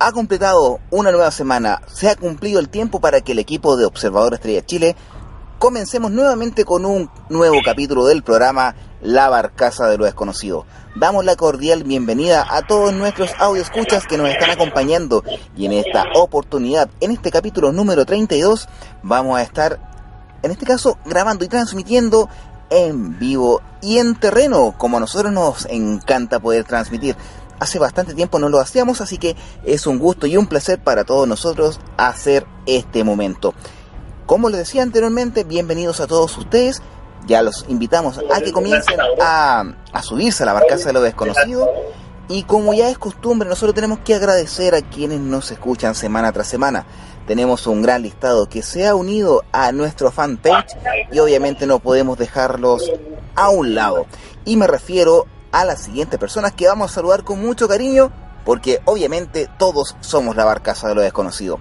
ha completado una nueva semana, se ha cumplido el tiempo para que el equipo de Observador Estrella Chile comencemos nuevamente con un nuevo capítulo del programa La Barcaza de lo Desconocido. Damos la cordial bienvenida a todos nuestros audioescuchas que nos están acompañando y en esta oportunidad, en este capítulo número 32, vamos a estar, en este caso, grabando y transmitiendo en vivo y en terreno, como a nosotros nos encanta poder transmitir. Hace bastante tiempo no lo hacíamos, así que es un gusto y un placer para todos nosotros hacer este momento. Como les decía anteriormente, bienvenidos a todos ustedes. Ya los invitamos a que comiencen a subirse a la barcaza de lo desconocido. Y como ya es costumbre, nosotros tenemos que agradecer a quienes nos escuchan semana tras semana. Tenemos un gran listado que se ha unido a nuestro fanpage y obviamente no podemos dejarlos a un lado. Y me refiero a las siguientes personas que vamos a saludar con mucho cariño, porque obviamente todos somos la barcaza de lo desconocido.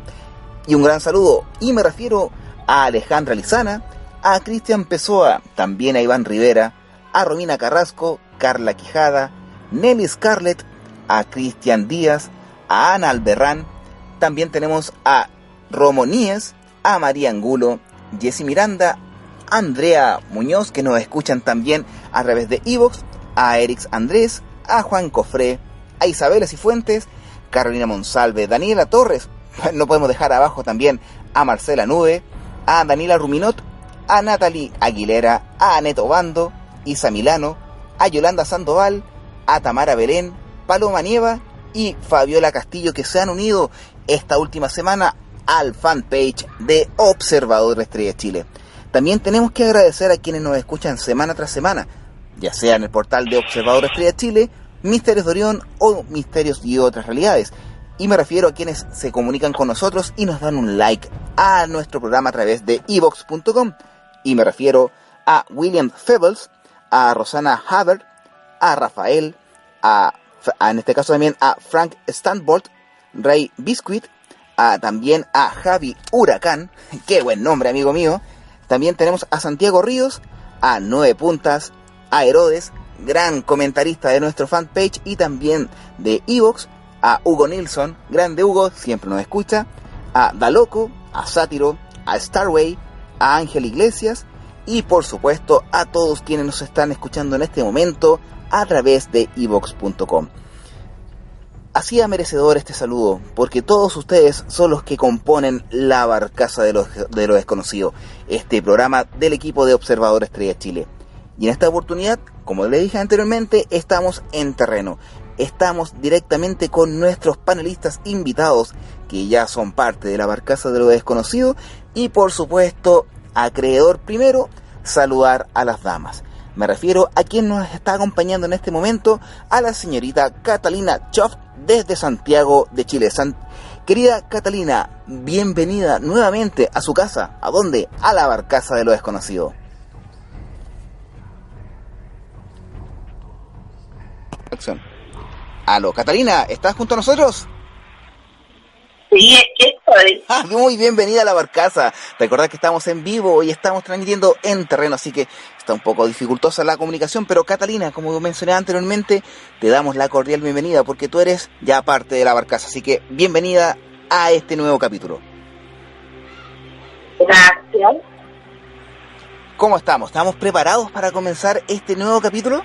Y un gran saludo, y me refiero a Alejandra Lizana, a Cristian Pessoa, también a Iván Rivera, a Romina Carrasco, Carla Quijada, Nelly Scarlett, a Cristian Díaz, a Ana Alberrán, también tenemos a Romo Níez, a María Angulo, Jessy Miranda, a Andrea Muñoz, que nos escuchan también a través de iVoox, a Erix Andrés, a Juan Cofré, a Isabela Cifuentes, Carolina Monsalve, Daniela Torres, no podemos dejar abajo también a Marcela Nube, a Daniela Ruminot, a Natalie Aguilera, a Anet Obando, Isa Milano, a Yolanda Sandoval, a Tamara Belén, Paloma Nieva y Fabiola Castillo, que se han unido esta última semana al fanpage de Observador Estrella Chile. También tenemos que agradecer a quienes nos escuchan semana tras semana, ya sea en el portal de Observador Estrella Chile, Misterios de Orión o Misterios y Otras Realidades. Y me refiero a quienes se comunican con nosotros y nos dan un like a nuestro programa a través de iVoox.com. Y me refiero a William Febles, a Rosana Haber, a Rafael, en este caso también a Frank Stanbolt, Ray Biscuit, también a Javi Huracán, qué buen nombre, amigo mío. También tenemos a Santiago Ríos, a Nueve Puntas, a Herodes, gran comentarista de nuestro fanpage y también de iVoox, a Hugo Nilsson, grande Hugo, siempre nos escucha, a Daloco, a Sátiro, a Starway, a Ángel Iglesias y por supuesto a todos quienes nos están escuchando en este momento a través de iVoox.com. Hacía merecedor este saludo, porque todos ustedes son los que componen la barcaza de lo desconocido, este programa del equipo de Observador Estrella Chile. Y en esta oportunidad, como les dije anteriormente, estamos en terreno. Estamos directamente con nuestros panelistas invitados, que ya son parte de la barcaza de lo desconocido, y por supuesto, acreedor primero, saludar a las damas. Me refiero a quien nos está acompañando en este momento, a la señorita Catalina Choff, desde Santiago de Chile. Querida Catalina, bienvenida nuevamente a su casa. ¿A dónde? A la barcaza de lo desconocido. Aló, Catalina, ¿estás junto a nosotros? Sí, aquí estoy. Muy bienvenida a la barcaza. Recordad que estamos en vivo y estamos transmitiendo en terreno, así que está un poco dificultosa la comunicación, pero Catalina, como mencioné anteriormente, te damos la cordial bienvenida porque tú eres ya parte de la barcaza, así que bienvenida a este nuevo capítulo. Gracias. ¿Cómo estamos? ¿Estamos preparados para comenzar este nuevo capítulo?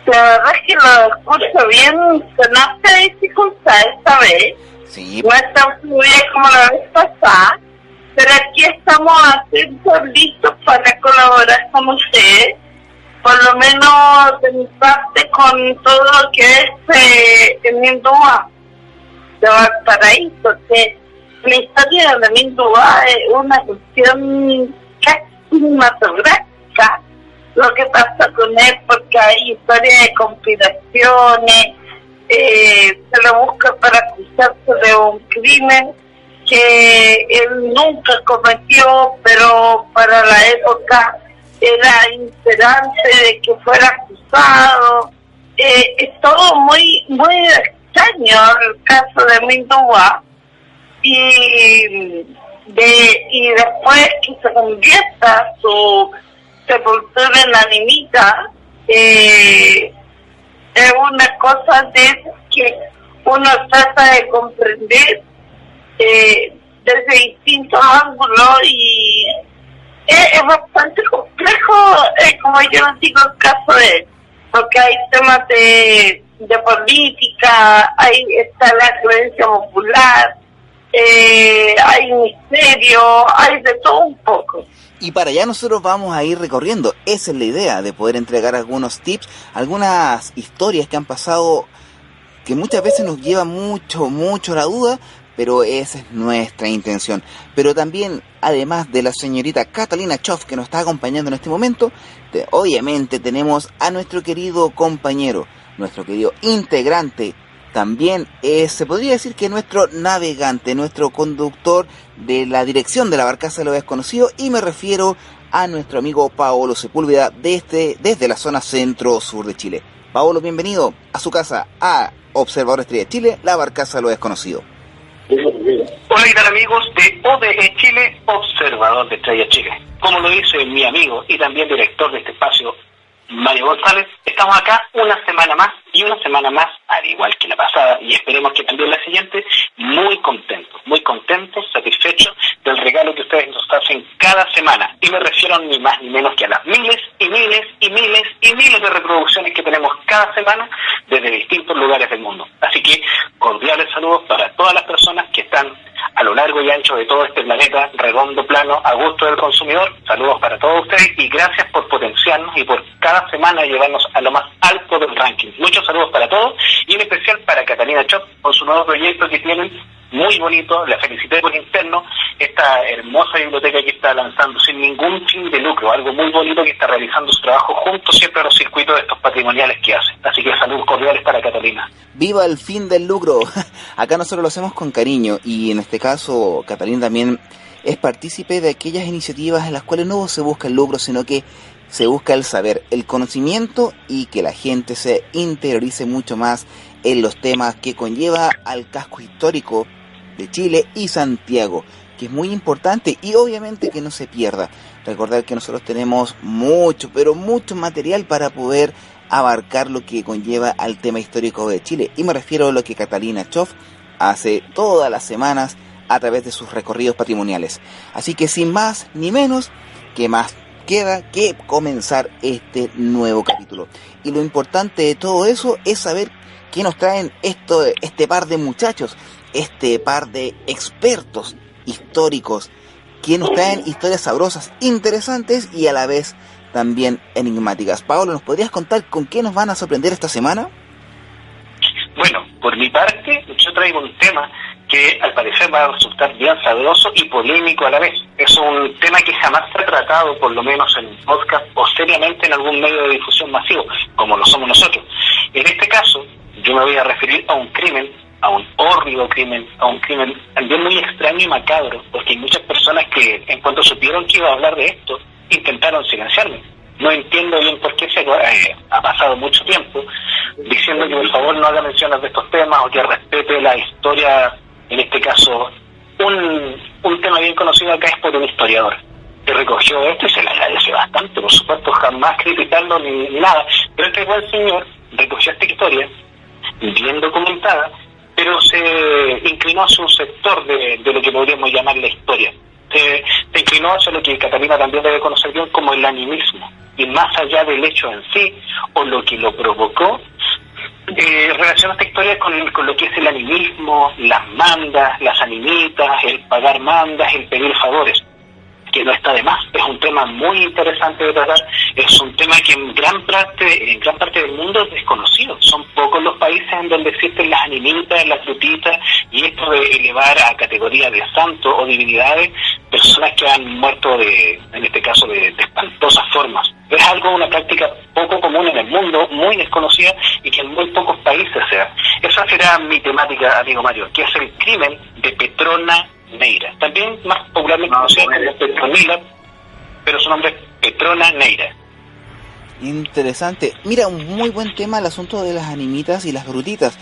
La verdad es que lo escucho bien, con harta dificultad esta vez. Sí. No es tan fluida como la vez pasada, pero aquí estamos atentos, listos para colaborar con ustedes. Por lo menos de mi parte con todo lo que es el Mindúa de Valparaíso, que la historia de Mindúa es una cuestión casi cinematográfica. Lo que pasa con él, porque hay historias de conspiraciones, se lo busca para acusarse de un crimen que él nunca cometió, pero para la época era imperante de que fuera acusado. Es todo muy extraño el caso de Mindúa, y después que se convierta su sepultura en animita, es una cosa de que uno trata de comprender desde distintos ángulos y es bastante complejo, como yo digo, el caso de, porque hay temas de política, ahí está la creencia popular, hay misterio, hay de todo un poco. Y para allá nosotros vamos a ir recorriendo. Esa es la idea, de poder entregar algunos tips, algunas historias que han pasado, que muchas veces nos lleva mucho la duda, pero esa es nuestra intención. Pero también, además de la señorita Catalina Choff, que nos está acompañando en este momento, obviamente tenemos a nuestro querido compañero, nuestro querido integrante, también se podría decir que nuestro navegante, nuestro conductor de la dirección de la Barcaza de lo Desconocido, y me refiero a nuestro amigo Paolo Sepúlveda desde la zona centro-sur de Chile. Paolo, bienvenido a su casa, a Observador Estrella de Chile, la Barcaza de lo Desconocido. Hola, ¿qué tal, amigos de ODE Chile, Observador de Estrella Chile? Como lo dice mi amigo y también director de este espacio, Mario González, estamos acá una semana más, al igual que la pasada, y esperemos que también la siguiente, muy contentos, satisfechos del regalo que ustedes nos hacen cada semana. Y me refiero ni más ni menos que a las miles de reproducciones que tenemos cada semana desde distintos lugares del mundo. Así que cordiales saludos para todas las personas que están a lo largo y ancho de todo este planeta redondo, plano, a gusto del consumidor. Saludos para todos ustedes y gracias por potenciarnos y por cada semana llevarnos a lo más alto del ranking. Muchos saludos para todos y en especial para Catalina Choff con su nuevo proyecto que tienen, muy bonito. La felicité por interno, esta hermosa biblioteca que está lanzando sin ningún fin de lucro, algo muy bonito, que está realizando su trabajo junto siempre a los circuitos de estos patrimoniales que hace. Así que saludos cordiales para Catalina. ¡Viva el fin del lucro! Acá nosotros lo hacemos con cariño, y en este caso Catalina también es partícipe de aquellas iniciativas en las cuales no se busca el lucro, sino que se busca el saber, el conocimiento, y que la gente se interiorice mucho más en los temas que conlleva al casco histórico de Chile y Santiago, que es muy importante, y obviamente que no se pierda. Recordar que nosotros tenemos mucho material para poder abarcar lo que conlleva al tema histórico de Chile, y me refiero a lo que Catalina Choff hace todas las semanas a través de sus recorridos patrimoniales. Así que sin más ni menos, ¿qué más queda que comenzar este nuevo capítulo? Y lo importante de todo eso es saber qué nos traen este par de muchachos, este par de expertos históricos, que nos traen historias sabrosas, interesantes y a la vez también enigmáticas. Paolo, ¿nos podrías contar con qué nos van a sorprender esta semana? Bueno, por mi parte, yo traigo un tema que al parecer va a resultar bien sabroso y polémico a la vez. Es un tema que jamás se ha tratado, por lo menos en un podcast o seriamente en algún medio de difusión masivo, como lo somos nosotros. En este caso, yo me voy a referir a un crimen, a un hórrido crimen, a un crimen también muy extraño y macabro, porque hay muchas personas que, en cuanto supieron que iba a hablar de esto, intentaron silenciarme. No entiendo bien por qué ha pasado mucho tiempo diciendo que por favor no haga menciones de estos temas o que respete la historia. En este caso, un tema bien conocido acá es por un historiador que recogió esto y se le agradece bastante, por supuesto, jamás criticarlo ni nada, pero este buen señor recogió esta historia bien documentada, pero se inclinó hacia un sector de lo que podríamos llamar la historia. Se inclinó hacia lo que Catalina también debe conocer bien como el animismo, y más allá del hecho en sí o lo que lo provocó, relaciona esta historia con lo que es el animismo, las mandas, las animitas, el pagar mandas, el pedir favores, que no está de más. Es un tema muy interesante de tratar, es un tema que en gran parte del mundo es desconocido. Son pocos los países en donde existen las animitas, las frutitas, y esto de elevar a categoría de santos o divinidades personas que han muerto en este caso de espantosas formas. Es una práctica poco común en el mundo, muy desconocida y que en muy pocos países se da. Esa será mi temática, amigo Mario, que es el crimen de Petrona Neira, también más popularmente conocida como Petronila, pero su nombre es Petrona Neira. Interesante. Mira, un muy buen tema el asunto de las animitas y las frutitas.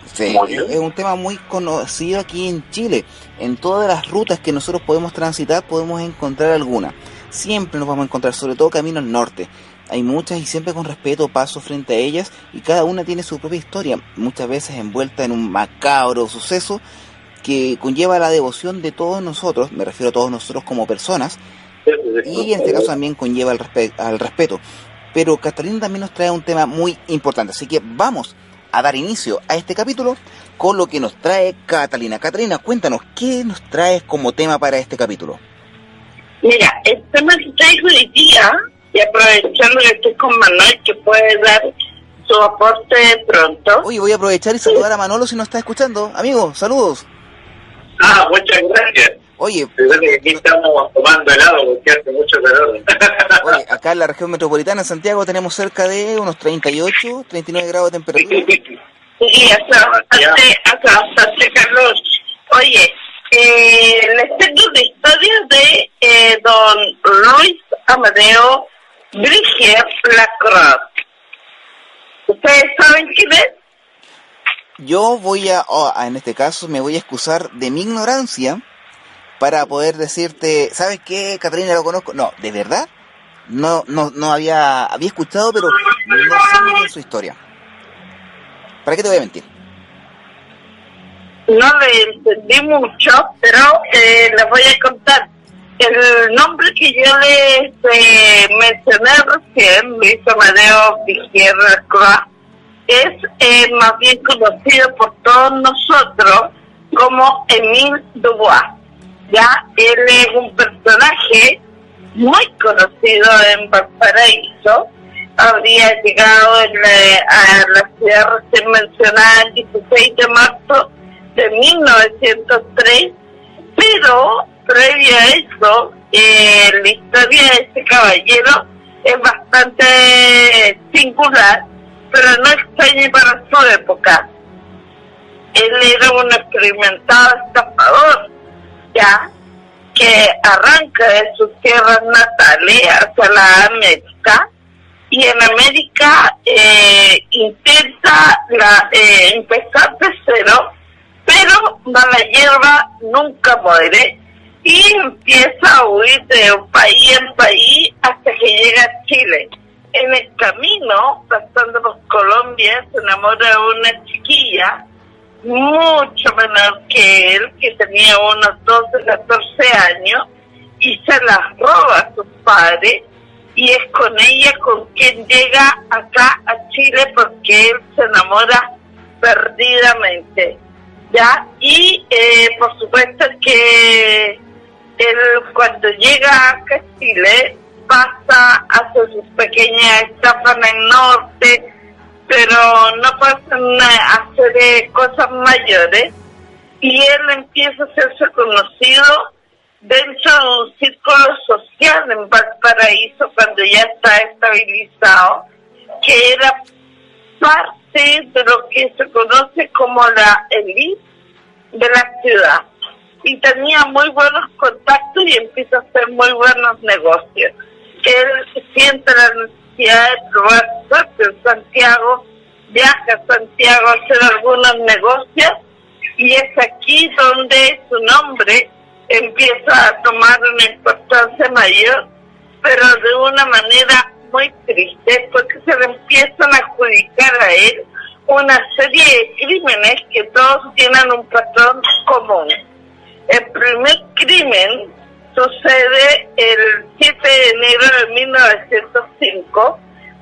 Sí, es un tema muy conocido aquí en Chile. En todas las rutas que nosotros podemos transitar podemos encontrar alguna. Siempre nos vamos a encontrar, sobre todo camino al norte. hay muchas y siempre con respeto paso frente a ellas y cada una tiene su propia historia, muchas veces envuelta en un macabro suceso que conlleva la devoción de todos nosotros, me refiero a todos nosotros como personas, y en este caso también conlleva al respeto. Pero Catalina también nos trae un tema muy importante, así que vamos a dar inicio a este capítulo con lo que nos trae Catalina. Catalina, cuéntanos, ¿qué nos traes como tema para este capítulo? Mira, el tema que traigo hoy día, y aprovechando que estoy con Manuel, que puede dar su aporte pronto. Oye, voy a aprovechar y saludar a Manolo si nos está escuchando. Amigo, saludos. Muchas gracias. Oye, aquí estamos tomando helado porque hace mucho calor. Oye, acá en la región metropolitana, en Santiago, tenemos cerca de unos 38, 39 grados de temperatura. Sí, hace bastante calor. Oye, les tengo una historia de don Luis Amadeo Brigier Lacroix. ¿Ustedes saben quién es? Yo voy en este caso, me voy a excusar de mi ignorancia para poder decirte, ¿sabes qué, Catalina, lo conozco? No, ¿de verdad? No había escuchado, pero no sé muy bien su historia. ¿Para qué te voy a mentir? No le entendí mucho, pero les voy a contar. El nombre que yo les mencioné recién, Luis Amadeo Brigier Lacroix, es más bien conocido por todos nosotros como Émile Dubois. Ya, él es un personaje muy conocido en Valparaíso. Habría llegado a la ciudad recién mencionada el 16 de marzo de 1903, pero previo a eso, la historia de este caballero es bastante singular, pero no extraña para su época. Él era un experimentado estafador, ya, que arranca de sus tierras natales hacia la América, y en América intenta empezar de cero, pero la hierba nunca muere, y empieza a huir de un país en país hasta que llega a Chile. En el camino, pasando por Colombia, se enamora de una chiquilla mucho menor que él, que tenía unos 12, 14 años, y se la roba a sus padres, y es con ella con quien llega acá a Chile porque él se enamora perdidamente, ¿ya? Y por supuesto que él cuando llega acá a Chile pasa a hacer sus pequeñas estafas en el norte, pero no pasan a hacer cosas mayores, y él empieza a hacerse conocido dentro de un círculo social en Valparaíso cuando ya está estabilizado, que era parte de lo que se conoce como la élite de la ciudad, y tenía muy buenos contactos y empieza a hacer muy buenos negocios. Él siente la necesidad de probar suerte en Santiago, viaja a Santiago a hacer algunos negocios, y es aquí donde su nombre empieza a tomar una importancia mayor, pero de una manera muy triste, porque se le empiezan a adjudicar a él una serie de crímenes que todos tienen un patrón común. El primer crimen sucede el 7 de enero de 1905,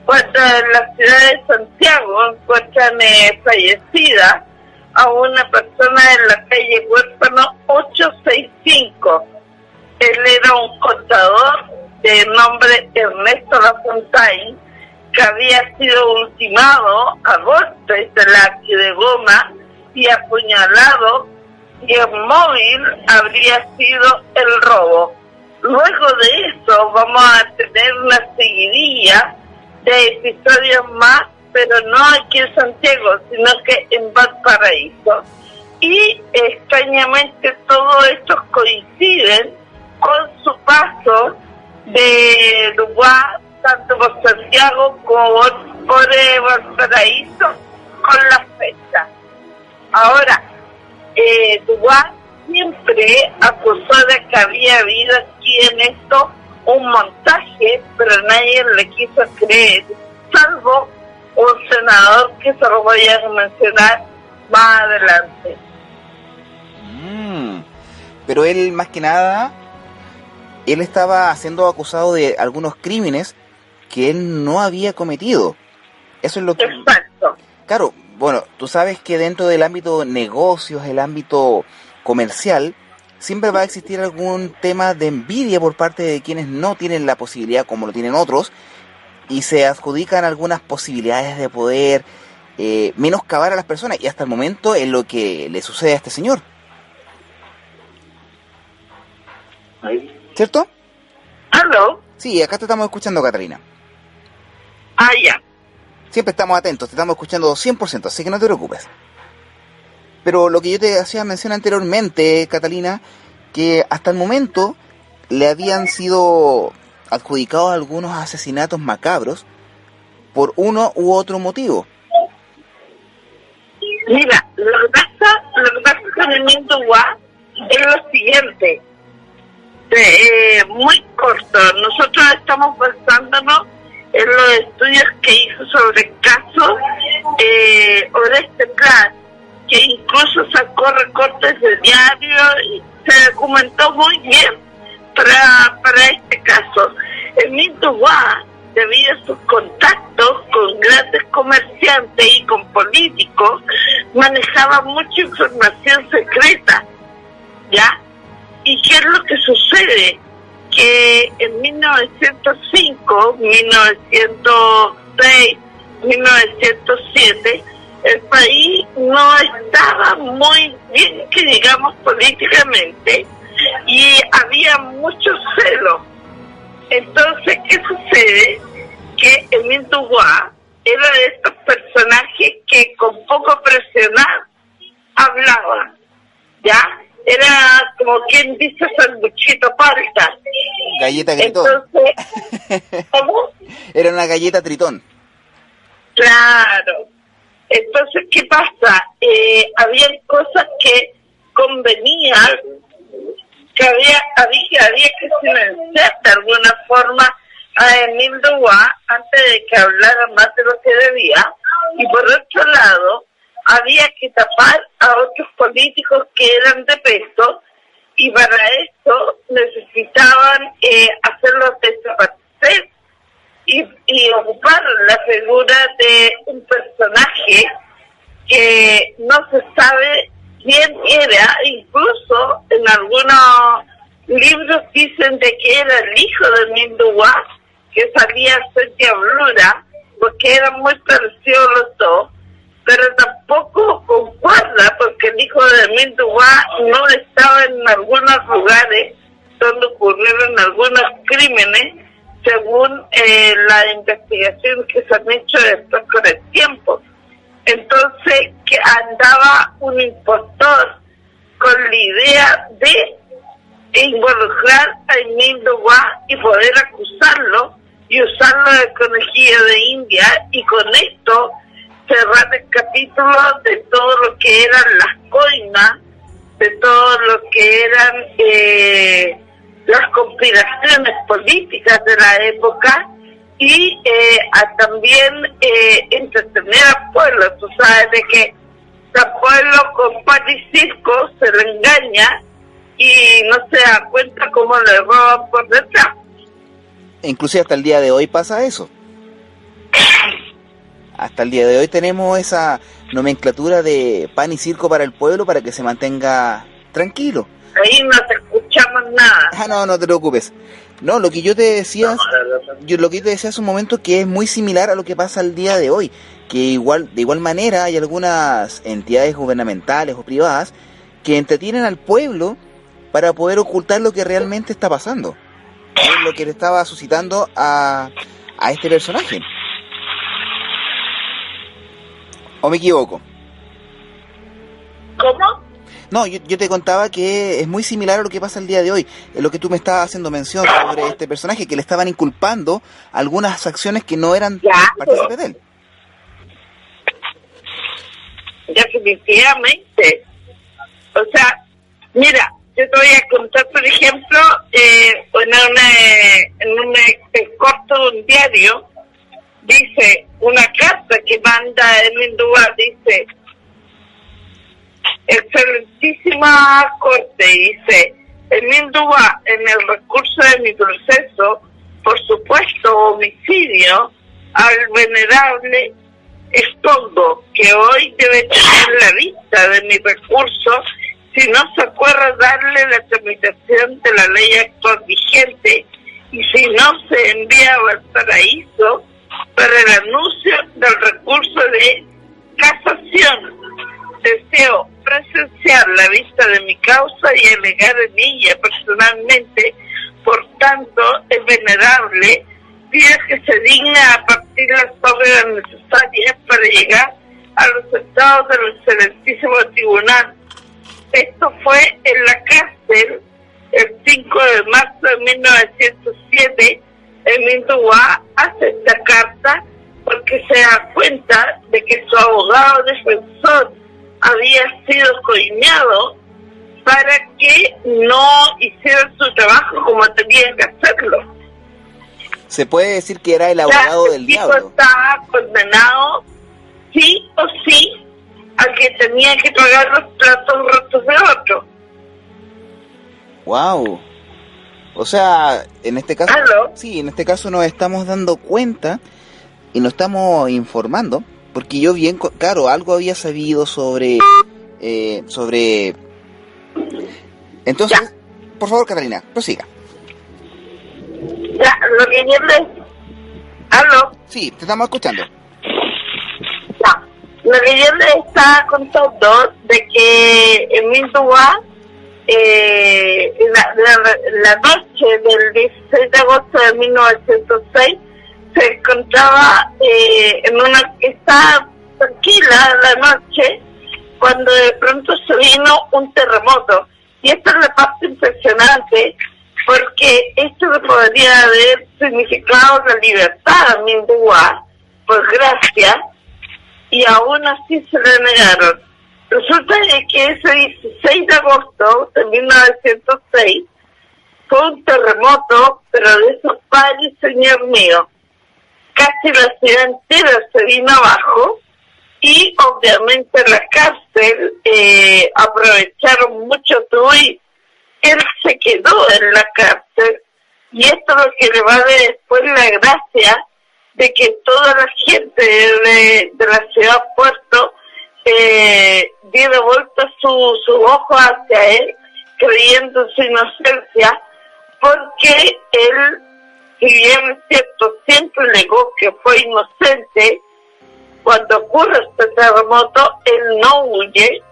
cuando en la ciudad de Santiago encuentran fallecida a una persona en la calle Huérfano 865. Él era un contador de nombre Ernesto Lafontaine, que había sido ultimado a golpes de lápiz de goma y apuñalado, y el móvil habría sido el robo. Luego de eso vamos a tener una seguidilla de episodios más, pero no aquí en Santiago, sino que en Valparaíso. Y extrañamente todos estos coinciden con su paso de Dubois, tanto por Santiago como por Valparaíso, con la fecha. Ahora, Dubois siempre acusó de que había habido aquí en esto un montaje, pero nadie le quiso creer, salvo un senador que se lo voy a mencionar más adelante. Pero él, más que nada, él estaba siendo acusado de algunos crímenes que él no había cometido. Eso es lo que... Exacto. Claro, bueno, tú sabes que dentro del ámbito de negocios, el ámbito comercial, siempre va a existir algún tema de envidia por parte de quienes no tienen la posibilidad como lo tienen otros, y se adjudican algunas posibilidades de poder menoscabar a las personas, y hasta el momento es lo que le sucede a este señor. ¿Cierto? ¿Aló? Sí, acá te estamos escuchando, Catalina. Ah, ya. Siempre estamos atentos, te estamos escuchando 100%, así que no te preocupes. Pero lo que yo te hacía mención anteriormente, Catalina, que hasta el momento le habían sido adjudicados algunos asesinatos macabros por uno u otro motivo. Mira, lo que pasa con el Minduguá es lo siguiente. Muy corto, nosotros estamos basándonos en los estudios que hizo sobre el caso Oreste Prat, que incluso sacó recortes de diario y se documentó muy bien para este caso. El Minduguá, debido a sus contactos con grandes comerciantes y con políticos, manejaba mucha información secreta, ¿ya? ¿Y qué es lo que sucede? Que en 1905, 1906, 1907, el país no estaba muy bien, que digamos, políticamente, y había mucho celo. Entonces, ¿qué sucede? Que el Minduguá era de estos personajes que con poco presionar hablaban, ¿ya? Era como quien dice sanduchito palta. Galleta Tritón. Entonces, ¿cómo? Era una galleta Tritón. Claro. Entonces, ¿qué pasa? Había cosas que convenían, que había que silenciar de alguna forma a Emil Dubois antes de que hablara más de lo que debía. Y por otro lado, había que tapar a otros políticos que eran de peso, y para eso necesitaban hacerlos desaparecer y ocupar la figura de un personaje que no se sabe quién era. Incluso en algunos libros dicen de que era el hijo de Minduguá, que sabía hacer diablura, porque eran muy parecidos los dos, pero tampoco concuerda, porque el hijo de Minduguá no estaba en algunos lugares donde ocurrieron algunos crímenes, según la investigación que se han hecho después con el tiempo. Entonces, que andaba un impostor con la idea de involucrar a Minduguá y poder acusarlo y usarlo de conejillo de India, y con esto cerrar el capítulo de todo lo que eran las coimas, de todo lo que eran las conspiraciones políticas de la época, y también entretener al pueblo. Tú sabes de que al pueblo con pan y circo se le engaña y no se da cuenta cómo le roban por detrás. Inclusive hasta el día de hoy pasa eso. Hasta el día de hoy tenemos esa nomenclatura de pan y circo para el pueblo, para que se mantenga tranquilo. Ahí no te escuchamos nada. No te preocupes. No, lo que yo te decía, hace un momento, que es muy similar a lo que pasa el día de hoy, que de igual manera hay algunas entidades gubernamentales o privadas que entretienen al pueblo para poder ocultar lo que realmente está pasando. Es lo que le estaba suscitando a este personaje. ¿O me equivoco? ¿Cómo? No, yo te contaba que es muy similar a lo que pasa el día de hoy. Es lo que tú me estabas haciendo mención sobre este personaje, que le estaban inculpando algunas acciones que no eran partícipes de él. Definitivamente. O sea, mira, yo te voy a contar, por ejemplo, en un corto de un diario, dice, una carta que manda Hermin Duval, dice, excelentísima corte, dice, Hermin Duval, en el recurso de mi proceso, por supuesto homicidio, al venerable expongo que hoy debe tener la vista de mi recurso si no se acuerda darle la tramitación de la ley actual vigente y si no se envía a Valparaíso para el anuncio del recurso de casación. Deseo presenciar la vista de mi causa y alegar en ella personalmente. Por tanto, el venerable pide que se digna a partir las obras necesarias para llegar a los estados del excelentísimo tribunal. Esto fue en la cárcel el 5 de marzo de 1907. Hermin Duval hace esta carta porque se da cuenta de que su abogado defensor había sido coimeado para que no hiciera su trabajo como tenía que hacerlo. Se puede decir que era el abogado del diablo. El tipo estaba condenado sí o sí a que tenía que pagar los platos rotos de otro. Wow. O sea, en este caso, ¿aló? Sí, en este caso nos estamos dando cuenta y nos estamos informando, porque yo bien, claro, algo había sabido sobre... Entonces, ya. Por favor, Catalina, prosiga. Ya, lo que yo les... ¿aló? Sí, te estamos escuchando. Ya, lo que yo les estaba contando de que Hermin Duval la noche del 16 de agosto de 1906 se encontraba estaba tranquila la noche cuando de pronto se vino un terremoto. Y esta es la parte impresionante, porque esto le podría haber significado la libertad a Hermin Duval, por gracia, y aún así se le negaron. Resulta que ese 16 de agosto de 1906 fue un terremoto, pero de esos padres, señor mío. Casi la ciudad entera se vino abajo y obviamente la cárcel aprovecharon mucho todo y él se quedó en la cárcel, y esto es lo que le va a dar después la gracia de que toda la gente de la ciudad Puerto dio de vuelta su ojo hacia él, creyendo su inocencia, porque él, si bien es cierto, siempre negó que fue inocente. Cuando ocurre este terremoto, él no huye,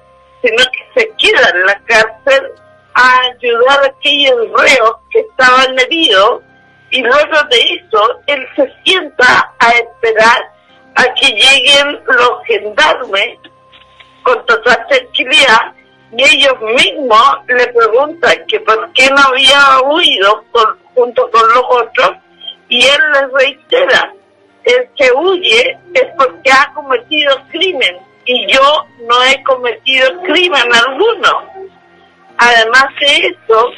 sino que se queda en la cárcel a ayudar a aquellos reos que estaban heridos, y luego de eso, él se sienta a esperar a que lleguen los gendarmes con total tranquilidad, y ellos mismos le preguntan que por qué no había huido junto con los otros, y él les reitera: el que huye es porque ha cometido crimen, y yo no he cometido crimen alguno. Además de eso,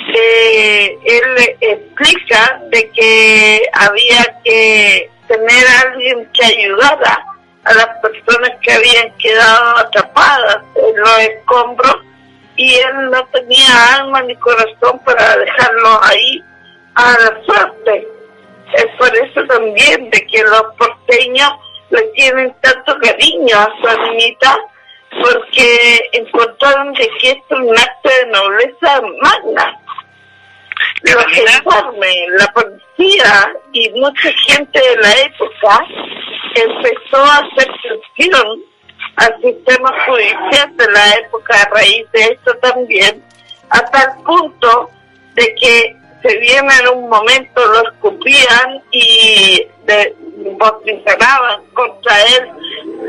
él explica de que había que tener a alguien que ayudara a las personas que habían quedado atrapadas en los escombros, y él no tenía alma ni corazón para dejarlos ahí a la suerte. Es por eso también de que los porteños le tienen tanto cariño a su amiguita, porque encontraron de que esto es un acto de nobleza magna. Los gendarmes, la policía y mucha gente de la época empezó a hacer presión al sistema judicial de la época a raíz de esto también, a tal punto de que se viene en un momento, lo escupían y vociferaban contra él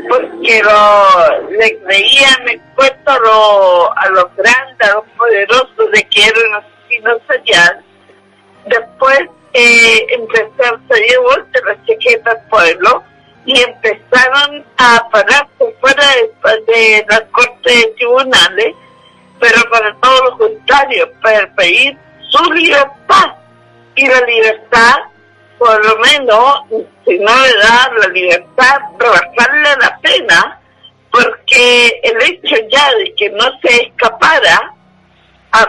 porque le creían expuesto a los grandes, a los poderosos, de que era un asesino serial. Después se dio vuelta la chaqueta al pueblo y empezaron a pararse fuera de la corte de tribunales pero para todo lo contrario, para pedir su libertad. Y la libertad, por lo menos, si no le da la libertad, rebajarle la pena, porque el hecho ya de que no se escapara a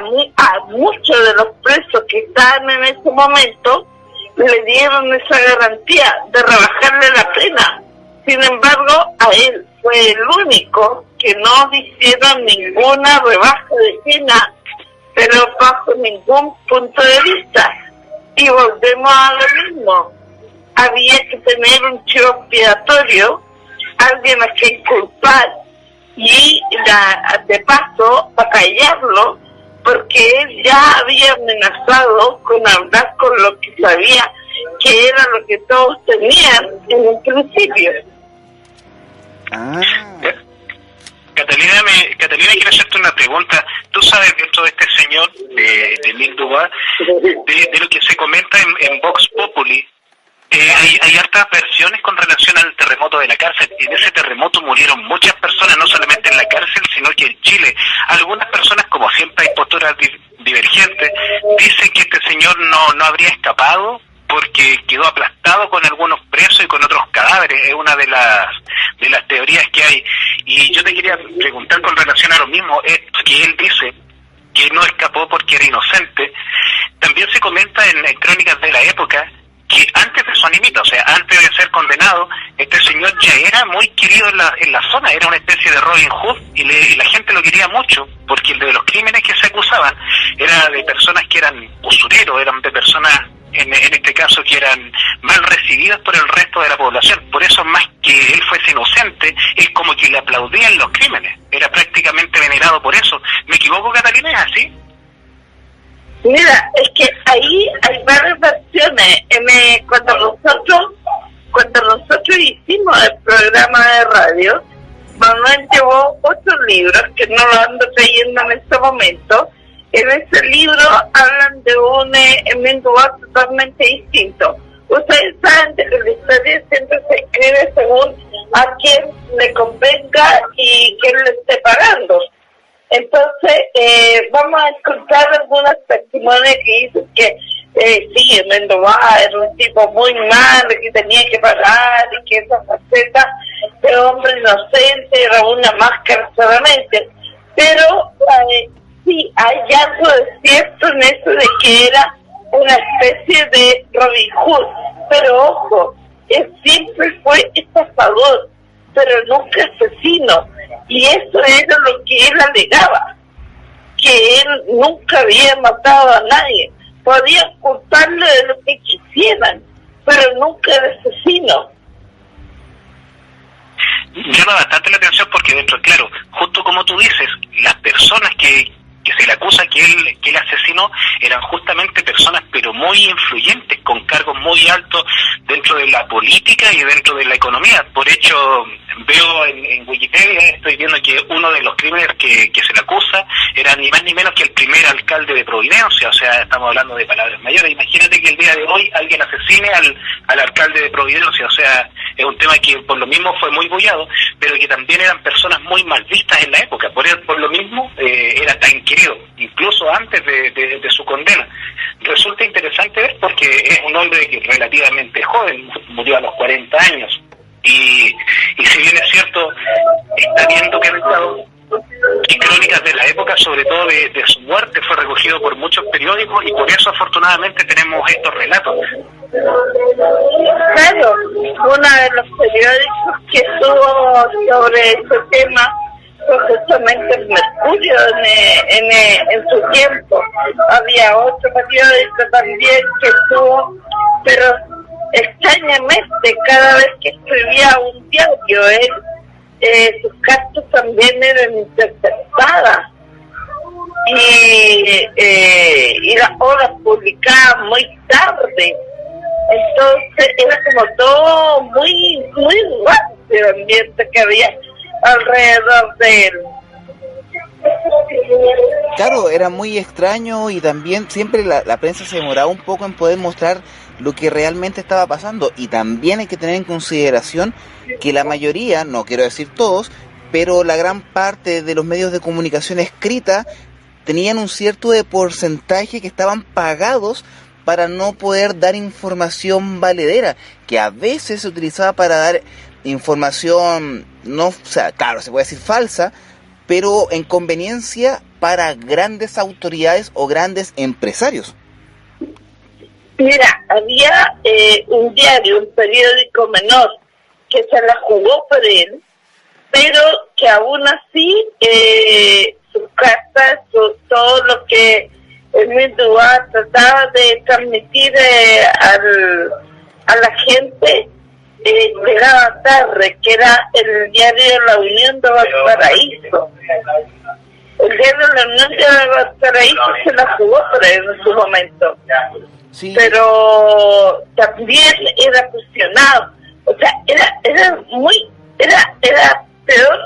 muchos de los presos que estaban en ese momento, le dieron esa garantía de rebajarle la pena. Sin embargo, a él fue el único que no le hicieron ninguna rebaja de pena, pero bajo ningún punto de vista. Y volvemos a lo mismo. Había que tener un chivo expiatorio, alguien a quien culpar, y de paso, para callarlo, porque él ya había amenazado con hablar con lo que sabía que era lo que todos tenían en un principio. Catalina, quiero hacerte una pregunta. ¿Tú sabes dentro de este señor, de Emile Dubois, de lo que se comenta en Vox Populi? Hay hartas versiones con relación al terremoto de la cárcel. En ese terremoto murieron muchas personas, no solamente en la cárcel, sino que en Chile. Algunas personas, como siempre hay posturas divergentes, dicen que este señor no habría escapado porque quedó aplastado con algunos presos y con otros cadáveres. Es una de las teorías que hay. Y yo te quería preguntar con relación a lo mismo, que él dice que no escapó porque era inocente. También se comenta en crónicas de la época que antes de su animita, o sea, antes de ser condenado, este señor ya era muy querido en la zona, era una especie de Robin Hood, y la gente lo quería mucho, porque de los crímenes que se acusaban era de personas que eran usureros, eran de personas, en este caso, que eran mal recibidas por el resto de la población. Por eso, más que él fuese inocente, es como que le aplaudían los crímenes, era prácticamente venerado por eso. ¿Me equivoco, Catalina? ¿Es así? Mira, es que ahí hay varias versiones. Cuando nosotros hicimos el programa de radio, Manuel llevó 8 libros, que no lo ando trayendo en este momento. En ese libro hablan de un Emile Dubois totalmente distinto. Ustedes saben que la historia siempre se escribe según a quien le convenga y quien le esté pagando. Entonces, vamos a escuchar algunas testimonios que dicen que sí, Emile Dubois era un tipo muy malo, que tenía que pagar, y que esa faceta de hombre inocente era una máscara solamente. Pero sí, hay algo de cierto en eso de que era una especie de Robin Hood. Pero ojo, él siempre fue estafador, pero nunca asesino. Y eso era lo que él alegaba, que él nunca había matado a nadie. Podían culparle de lo que quisieran, pero nunca era asesino. Llama bastante la atención porque dentro, claro, justo como tú dices, las personas que se le acusa que él asesinó eran justamente personas pero muy influyentes, con cargos muy altos dentro de la política y dentro de la economía. Por hecho, veo en Wikipedia, estoy viendo que uno de los crímenes que se le acusa era ni más ni menos que el primer alcalde de Providencia. O sea, estamos hablando de palabras mayores. Imagínate que el día de hoy alguien asesine al alcalde de Providencia. O sea, es un tema que por lo mismo fue muy bullado, pero que también eran personas muy mal vistas en la época. Por lo mismo era tan querido, incluso antes de su condena. Resulta interesante ver porque es un hombre que relativamente joven, murió a los 40 años. Y si bien es cierto, está bien documentado, y crónicas de la época, sobre todo de su muerte, fue recogido por muchos periódicos, y por eso afortunadamente tenemos estos relatos. Claro, uno de los periódicos que estuvo sobre este tema fue justamente el Mercurio en su tiempo. Había otro periódico también que estuvo, pero extrañamente cada vez que escribía un diario sus cartas también eran interceptadas y las obras publicaban muy tarde. Entonces era como todo muy raro el ambiente que había alrededor de él. Claro, era muy extraño, y también siempre la prensa se demoraba un poco en poder mostrar lo que realmente estaba pasando. Y también hay que tener en consideración que la mayoría, no quiero decir todos, pero la gran parte de los medios de comunicación escrita tenían un cierto de porcentaje que estaban pagados para no poder dar información valedera, que a veces se utilizaba para dar información, no, o sea, claro, se puede decir falsa, pero en conveniencia para grandes autoridades o grandes empresarios. Mira, había un diario, un periódico menor, que se la jugó por él, pero que aún así sus cartas, todo lo que Emile Dubois trataba de transmitir a la gente, llegaba tarde, que era el diario La Unión de Valparaíso. El diario La Unión de Valparaíso se la jugó por él en su momento. Sí. Pero también era cuestionado, o sea, era peor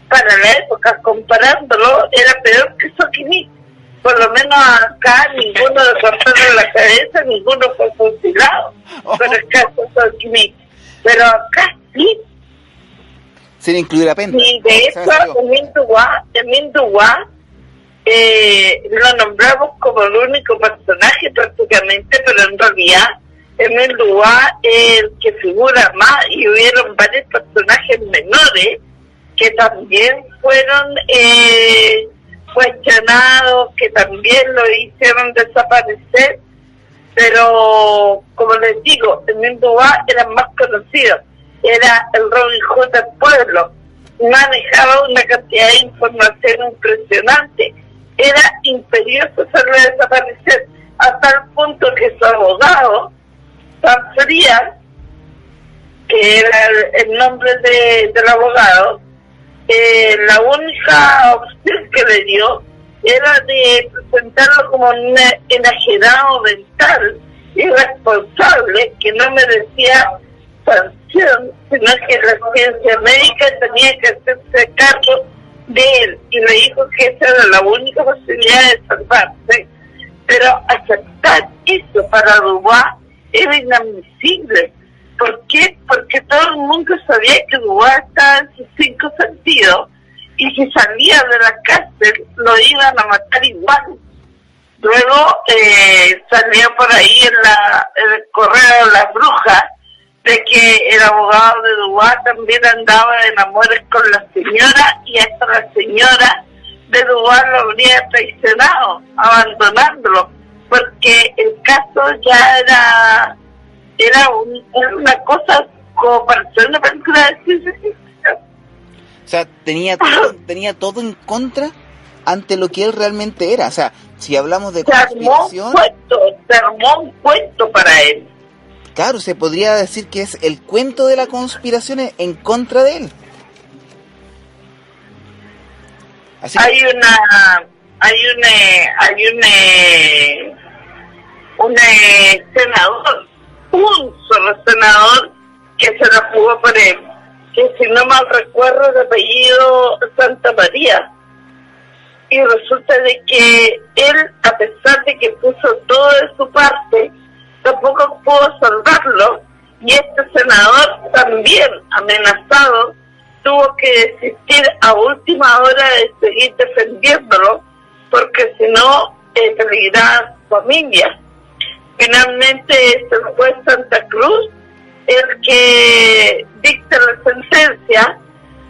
para la época, comparándolo, era peor que Soquimich. Por lo menos acá ninguno le cortaron la cabeza, ninguno fue fusilado por el caso Soquimich, pero acá sí. Sin incluir a Penta. Y de hecho, Emile Dubois lo nombramos como el único personaje prácticamente, pero en realidad Emile Dubois es el que figura más, y hubieron varios personajes menores que también fueron cuestionados, que también lo hicieron desaparecer, pero como les digo, Emile Dubois era más conocido, era el Robin Hood del pueblo, manejaba una cantidad de información impresionante, era imperioso hacerlo desaparecer, hasta el punto que su abogado, San Frías, que era el nombre del abogado, la única opción que le dio era de presentarlo como un enajenado mental, irresponsable, que no merecía sanción, sino que la ciencia médica tenía que hacerse cargo de él, y le dijo que esa era la única posibilidad de salvarse. Pero aceptar eso para Dubois era inadmisible. ¿Por qué? Porque todo el mundo sabía que Dubois estaba en sus 5 sentidos, y si salía de la cárcel lo iban a matar igual. Luego salió por ahí en el correo de las brujas de que el abogado de Dubois también andaba en amores con la señora, y hasta la señora de Dubois lo habría traicionado, abandonándolo, porque el caso ya era una cosa como para hacer una película de ciencia ficción. O sea, tenía todo en contra ante lo que él realmente era. O sea, si hablamos de conspiración, se armó un cuento para él. Claro, se podría decir que es el cuento de la conspiración en contra de él. Así hay un senador, un solo senador que se la jugó por él, que si no mal recuerdo de apellido Santa María, y resulta de que él, a pesar de que puso todo de su parte, tampoco pudo salvarlo, y este senador también amenazado tuvo que desistir a última hora de seguir defendiéndolo, porque si no peligraba su familia. Finalmente es el juez Santa Cruz el que dicta la sentencia,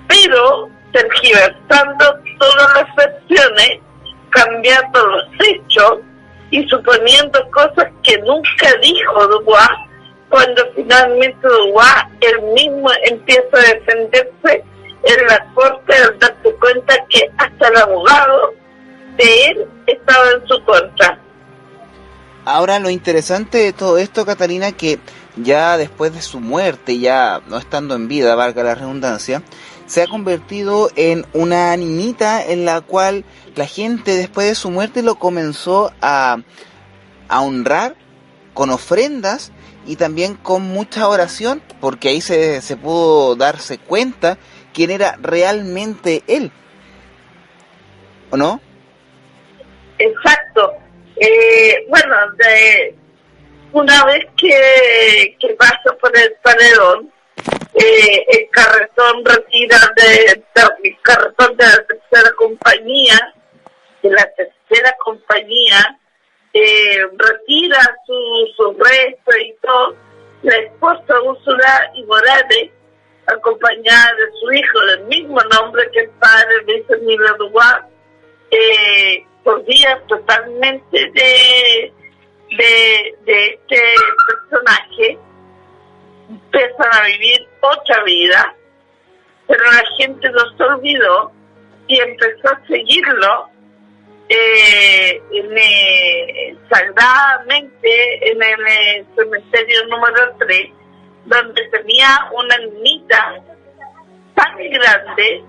pero tergiversando todas las versiones, cambiando los hechos y suponiendo cosas que nunca dijo Dubois, cuando finalmente Dubois él mismo empieza a defenderse en la corte al darse cuenta que hasta el abogado de él estaba en su contra. Ahora, lo interesante de todo esto, Catalina, que ya después de su muerte, ya no estando en vida, valga la redundancia, se ha convertido en una niñita en la cual la gente después de su muerte lo comenzó a honrar con ofrendas y también con mucha oración, porque ahí se pudo darse cuenta quién era realmente él, ¿o no? Exacto. Bueno, una vez que pasó por el paredón, el carretón retira el carretón de la tercera compañía, retira su resto y todo. La esposa Úrsula y Morales, acompañada de su hijo del mismo nombre que el padre Luis Emilio Dubois, volvía totalmente de este personaje. Empiezan a vivir otra vida, pero la gente no se olvidó y empezó a seguirlo sagradamente en el cementerio número 3, donde tenía una niñita tan grande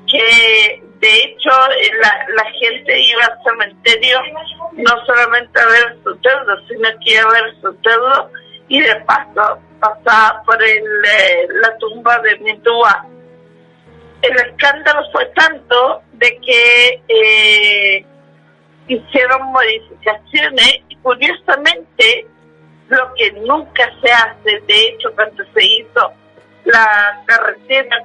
que de hecho la gente iba al cementerio no solamente a ver su deudo, sino que iba a ver su deudo y de paso pasaba por la tumba de Mindúa. El escándalo fue tanto de que hicieron modificaciones y curiosamente lo que nunca se hace, de hecho cuando se hizo la carretera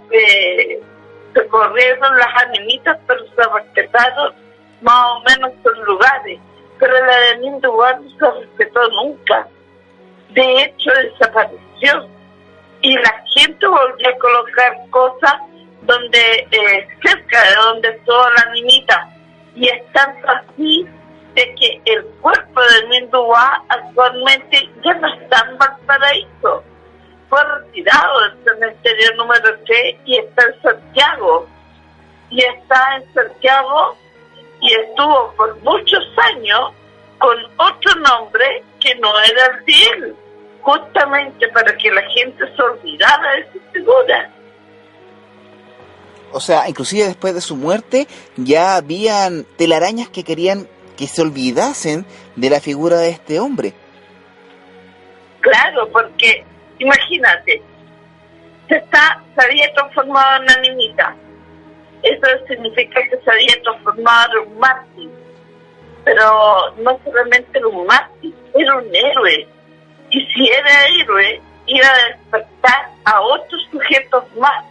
se corrieron las animitas, pero se respetaron más o menos sus lugares, pero la de Mindúa no se respetó nunca, de hecho desapareció y la gente volvió a colocar cosas donde cerca de donde estuvo la animita, y es tanto así de que el cuerpo de Mindúa actualmente ya no está en Valparaíso, fue retirado del cementerio número 3 y está en Santiago, y estuvo por muchos años con otro nombre que no era el de él, justamente para que la gente se olvidara de su figura. O sea, inclusive después de su muerte ya habían telarañas que querían que se olvidasen de la figura de este hombre. Claro, porque imagínate, se había transformado en una niñita. Eso significa que se había transformado en un mártir. Pero no solamente era un mártir, era un héroe. Y si era héroe, iba a despertar a otros sujetos más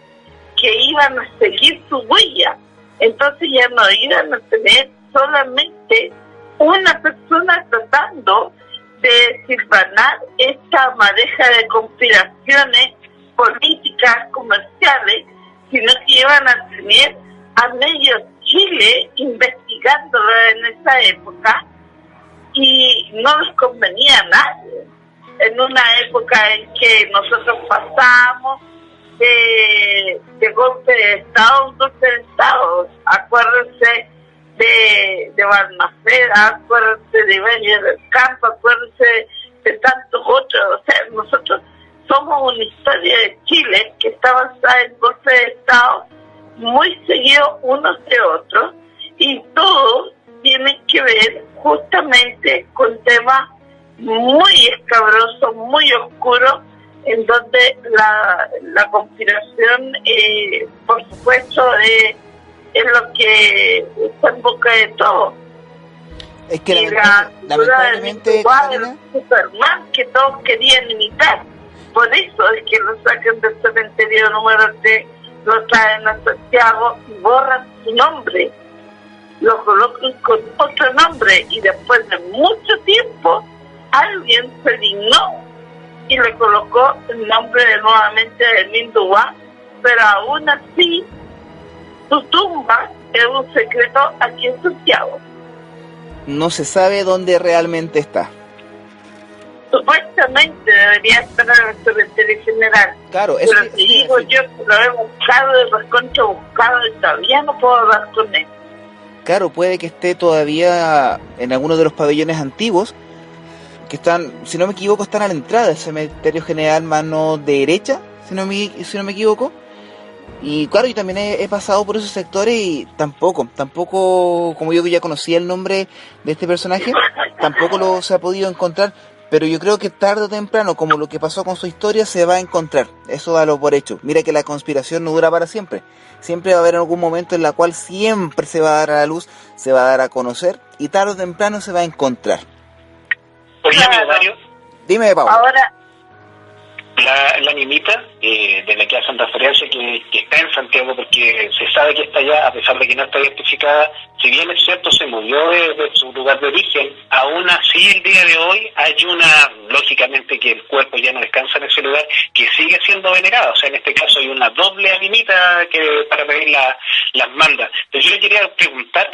que iban a seguir su huella. Entonces ya no iban a tener solamente una persona tratando de silvanar esta madeja de conspiraciones políticas, comerciales, sino que iban a tener a medio Chile investigándolo en esa época, y no les convenía a nadie. En una época en que nosotros pasamos de golpe de Estado, un golpe de Estado. Acuérdense de Balmaceda, acuérdense de Iberia del Campo, acuérdense de tantos otros. O sea, nosotros somos una historia de Chile que está basada en golpe de Estado muy seguido unos de otros, y todos tienen que ver justamente con temas muy escabrosos, muy oscuros, en donde la conspiración, por supuesto, es lo que está en boca de todos. Es que y lamentablemente el Superman que todos querían imitar, por eso es que lo sacan del cementerio número 3, lo traen a Santiago y borran su nombre, lo colocan con otro nombre, y después de mucho tiempo alguien se dignó y le colocó el nombre nuevamente de Mindúa, pero aún así su tumba es un secreto aquí en Santiago. No se sabe dónde realmente está. Supuestamente debería estar en el cementerio general. Claro, pero te digo yo que lo he buscado, buscado y todavía no puedo hablar con él. Claro, puede que esté todavía en alguno de los pabellones antiguos, que están, si no me equivoco, están a la entrada del cementerio general mano derecha, si no me equivoco. Y claro, yo también he pasado por esos sectores y tampoco, como yo ya conocía el nombre de este personaje, tampoco se ha podido encontrar, pero yo creo que tarde o temprano, como lo que pasó con su historia, se va a encontrar. Eso dalo por hecho. Mira que la conspiración no dura para siempre. Siempre va a haber algún momento en la cual siempre se va a dar a la luz, se va a dar a conocer, y tarde o temprano se va a encontrar. Oye, amigo Mario. Dime, Pablo. Ahora, la nimita de la que hacen referencia, que está en Santiago, porque se sabe que está allá, a pesar de que no está identificada. Si bien es cierto, se movió de su lugar de origen, aún así el día de hoy hay lógicamente que el cuerpo ya no descansa en ese lugar, que sigue siendo venerado. O sea, en este caso hay una doble animita para pedir las mandas. Entonces yo le quería preguntar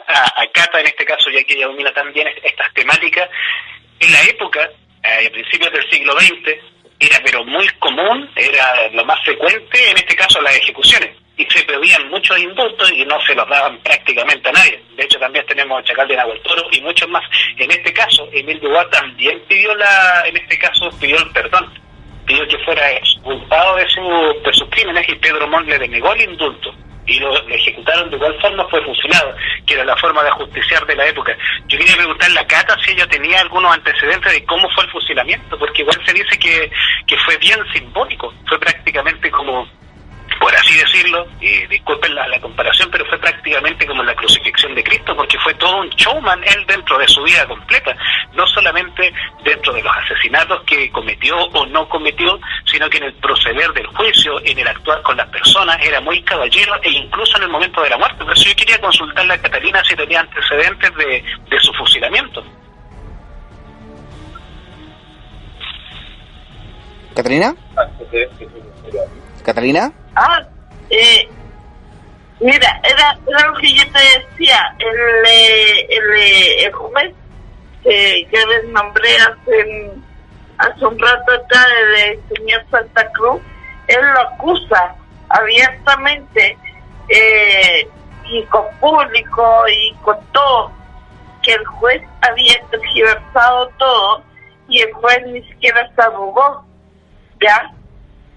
a Cata, en este caso, ya que ella domina también estas temáticas. En la época, a principios del siglo XX, era pero muy común, era lo más frecuente, en este caso, las ejecuciones. Y se pedían muchos indultos y no se los daban prácticamente a nadie. De hecho, también tenemos a Chacal de Nahuel-Toro y muchos más. En este caso, Emil Dubois también pidió el perdón. Pidió que fuera expulsado de sus crímenes, y Pedro Montt le denegó el indulto. Y lo ejecutaron de igual forma, fue fusilado, que era la forma de ajusticiar de la época. Yo quería preguntarle a Cata si ella tenía algunos antecedentes de cómo fue el fusilamiento, porque igual se dice que fue bien simbólico, fue prácticamente como, por así decirlo, disculpen la comparación, pero fue prácticamente como la crucifixión de Cristo, porque fue todo un showman él dentro de su vida completa, no solamente dentro de los asesinatos que cometió o no cometió, sino que en el proceder del juicio, en el actuar con las personas, era muy caballero, e incluso en el momento de la muerte. Por eso yo quería consultarle a Catalina si tenía antecedentes de su fusilamiento. ¿Catalina? ¿Catalina? Mira, era lo que yo te decía, el juez que les nombré hace un rato acá, el señor Santa Cruz, él lo acusa abiertamente y con público y con todo, que el juez había tergiversado todo, y el juez ni siquiera se arrugó, ¿ya?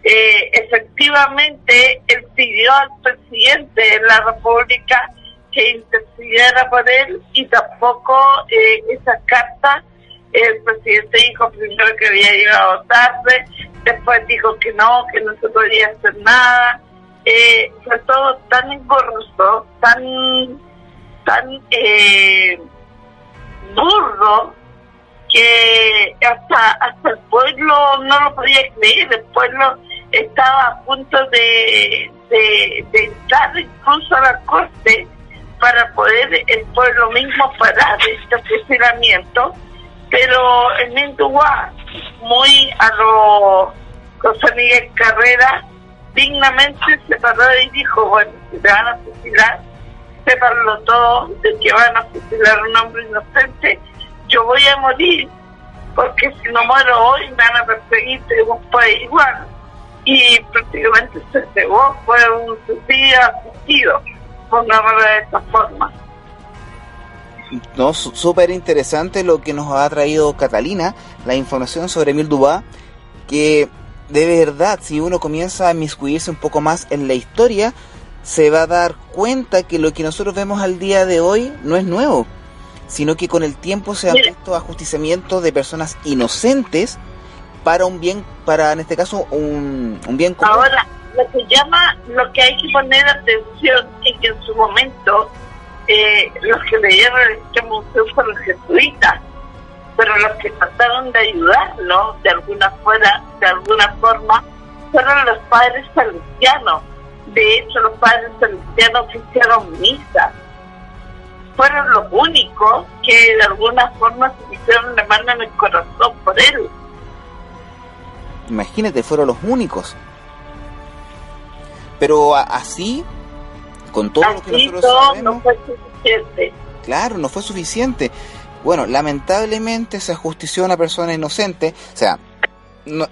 Efectivamente, él pidió al presidente de la República que intercediera por él, y tampoco esa carta, el presidente dijo primero que había llegado tarde, después dijo que no se podía hacer nada. Fue todo tan engorroso, tan burro, que hasta el pueblo no lo podía creer. El pueblo estaba a punto de entrar incluso a la corte para poder el pueblo mismo parar este fusilamiento, pero Emil Dubois, muy a lo José Miguel Carrera, dignamente se paró y dijo: bueno, si te van a fusilar, sépanlo todo de que van a fusilar a un hombre inocente. Yo voy a morir, porque si no muero hoy me van a perseguir de un país igual. Y prácticamente se cegó, fue un suicidio asistido, por llamarlo de esta forma. No, súper interesante lo que nos ha traído Catalina, la información sobre Emil Dubois, que de verdad, si uno comienza a inmiscuirse un poco más en la historia, se va a dar cuenta que lo que nosotros vemos al día de hoy no es nuevo, sino que con el tiempo se ha visto ajusticiamiento de personas inocentes para un bien, para en este caso un bien común. Ahora, lo que hay que poner atención es que en su momento los que leyeron este museo fueron jesuitas, pero los que trataron de ayudarlo de alguna forma fueron los padres salesianos. De hecho, los padres salesianos hicieron misa. Fueron los únicos que de alguna forma se hicieron la mano en el corazón por él. Imagínate, fueron los únicos. Pero así, con todo lo que nosotros sabemos, no fue suficiente. Claro, no fue suficiente. Bueno, lamentablemente se ajustició a una persona inocente, o sea,